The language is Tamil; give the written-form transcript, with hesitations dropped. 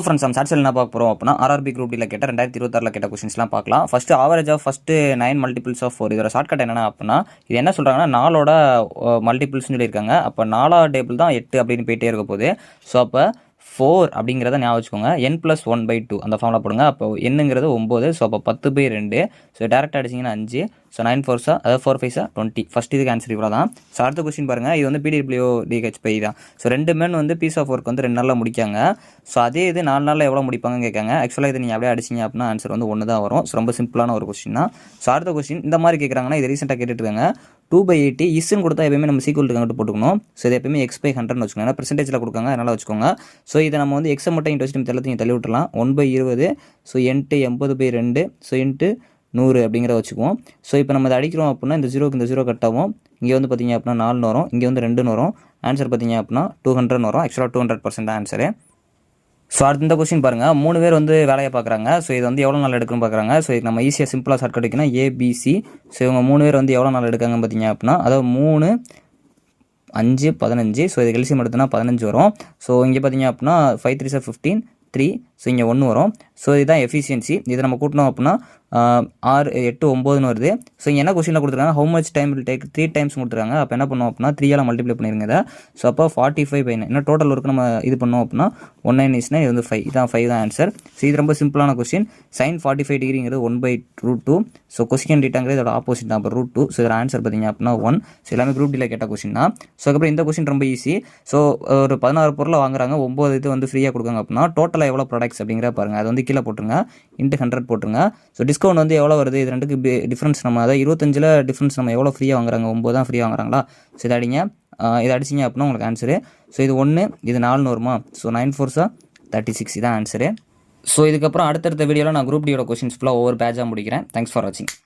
ஃப்ரெண்ட்ஸ் நம்ம சாட்சியில் என்ன பார்க்க போகிறோம் அப்படின்னா ஆர்ஆர்பி குரூப் டியில் கேட்ட 2026 கேட்ட கொஸ்டின்ஸ்லாம் பார்க்கலாம். First average of first 9 multiples of 4 இதோட ஷார்ட்கட் என்னென்னா அப்படின்னா இது என்ன சொல்கிறாங்கன்னா 4ஓட மல்டிபிள்ஸ்னு சொல்லியிருக்காங்க. அப்போ 4ஆவது டேபிள் தான் 8 அப்படின்னு போயிட்டே இருக்க போகுது. ஸோ அப்போ 4 அப்படிங்கிறத ஞாபகம் வச்சுக்கோங்க. n+1/2 அந்த ஃபார்முலா போடுங்க. அப்போ என்னங்கிறது 9. ஸோ அப்போ 10/2. ஸோ டேரெக்டாக அடிச்சிங்கன்னா 5. ஸோ 9 4 அதாவது 4 5 20. ஃபஸ்ட் இதுக்கு ஆன்சர் இவ்வளோ தான். ஸோ அடுத்த கொஸ்டின் பாருங்கள். இது வந்து PWDHP தான். ஸோ 2 men வந்து பீஸ் ஆஃப் ஒர்க் வந்து 2 நாளில் முடிக்காங்க. ஸோ அதே இது 4 நாளில் எவ்வளோ முடிப்பாங்கன்னு கேட்காங்க. ஆக்சுவலாக இது நீங்கள் அப்படியே அடிச்சிங்க அப்படின்னா ஆன்சர் வந்து 1 தான் வரும். ஸோ ரொம்ப சிம்பிளான ஒரு கொஸ்டின் தான். ஸோ அடுத்த கொஸ்டின் இந்த மாதிரி கேட்குறாங்கன்னா இது ரீசெண்டாக கேட்டுருக்காங்க. 2/80 இஸ்ன்னு கொடுத்தா எப்பயுமே நம்ம சீக்குவல் அங்கிட்டு போட்டுக்கணும். ஸோ இது எப்பயுமே x/100 வச்சுக்கோங்க. ஏன்னா பெர்சன்டேஜில் கொடுக்காங்க, அதனால் வச்சுக்கோங்க. ஸோ இதை நம்ம வந்து எக்ஸை மட்டும் இன்ட்ரெஸ்ட் எல்லாத்தையும் தள்ளி விட்டுலாம். 1/20. So into 80/2. ஸோ இன்ட்டு 100 அப்படிங்கிறத வச்சுக்குவோம். ஸோ இப்போ நம்ம அதை அடிக்கிறோம் அப்படின்னா இந்த 0க்கு இந்த 0 கட் ஆகும். இங்கே வந்து பார்த்திங்க அப்படின்னா 4 வரும். இங்கே வந்து 2 வரும். ஆன்சர் பார்த்திங்க அப்படின்னா 200 வரும். ஆக்சுவலாக 200% தான் ஆன்சரு. ஸோ அடுத்த இந்த கொஸ்டின் பாருங்கள். 3 பேர் வந்து வேலையை பார்க்குறாங்க. ஸோ இது வந்து எவ்வளோ நாள் எடுக்கணும்னு பார்க்குறாங்க. ஸோ இது நம்ம ஈஸியாக சிம்பிளாக ஷார்ட் கட்டிக்கணும். ABC. ஸோ இவங்க 3 பேர் வந்து எவ்வளோ நாள் எடுக்காங்கன்னு பார்த்தீங்க அப்படின்னா அதாவது 3 5 15. ஸோ இது எல்சிஎம் எடுத்தோன்னா 15 வரும். ஸோ இங்கே பார்த்தீங்க அப்படின்னா 5 3 15 3. ஸோ இங்கே 1 வரும். ஸோ இதுதான் எஃபிஷியன்சி. இதை நம்ம கூட்டணும் அப்படின்னா 6 8 9ன்னு வருது. ஸோ இங்கே என்ன கொஸ்டினில் கொடுத்துருக்காங்க, how much time will take 3 times கொடுத்துருக்காங்க. அப்போ என்ன பண்ணுவோம் அப்படின்னா 3ஆல் மல்டிப்ளை பண்ணிருங்க இதை. ஸோ அப்போ 45/9. என்ன டோட்டல் ஒர்க்கு நம்ம இது பண்ணோம் அப்படின்னா 19 இது வந்து 5. இதான் 5 தான் ஆன்சர். ஸோ இது ரொம்ப சிம்பிளான கொஸ்டின். sin 45 டிகிரிங்கிறது 1/√2. ஸோ கொஸ்டின் டீட்டாங்கிறது இதோட ஆப்போசிட் தான். அப்போ √2. ஸோ இதோட ஆன்சர் பார்த்தீங்க அப்படின்னா 1. ஸோ எல்லாமே குரூப் டியில் கேட்ட கொஸ்டின் தான். ஸோ அதுக்கப்புறம் இந்த கொஸ்டின் ரொம்ப ஈஸி. ஸோ ஒரு 16 பொருளை வாங்குறாங்க, 9 இது வந்து ஃப்ரீயாக கொடுக்காங்க அப்படின்னா டோட்டலாக எவ்வளோ ப்ராடக்ட்ஸ் அப்படிங்கிற பாருங்கள். அது வந்து கீழே போட்டுருங்க. இன்ட்டு 100 போட்டுருங்க. ஸோ டிஸ்கவுண்ட் வந்து எவ்வளோ வருது, இது ரெண்டுக்கு டிஃப்ரென்ஸ் நம்ம அதாவது 25ல் டிஃப்ரென்ஸ் நம்ம எவ்வளோ ஃப்ரீயாக வாங்குறாங்க, 9 தான் ஃப்ரீயாக வாங்குறாங்களா. ஸோ இதை அடிங்க. இதை அடிச்சிங்க அப்படின்னா உங்களுக்கு ஆன்சரு. ஸோ இது 1 இது 4 வருமா. ஸோ 9 4 36 இதான் ஆன்சரு. ஸோ இதுக்கப்புறம் அடுத்தடுத்த வீடியோவில் நான் குரூப் டியோட கொஸ்டின்ஸ் ஃபுல்லாக ஒவ்வொரு பேட்சாக முடிக்கிறேன். தேங்க்ஸ் ஃபார் வாட்சிங்.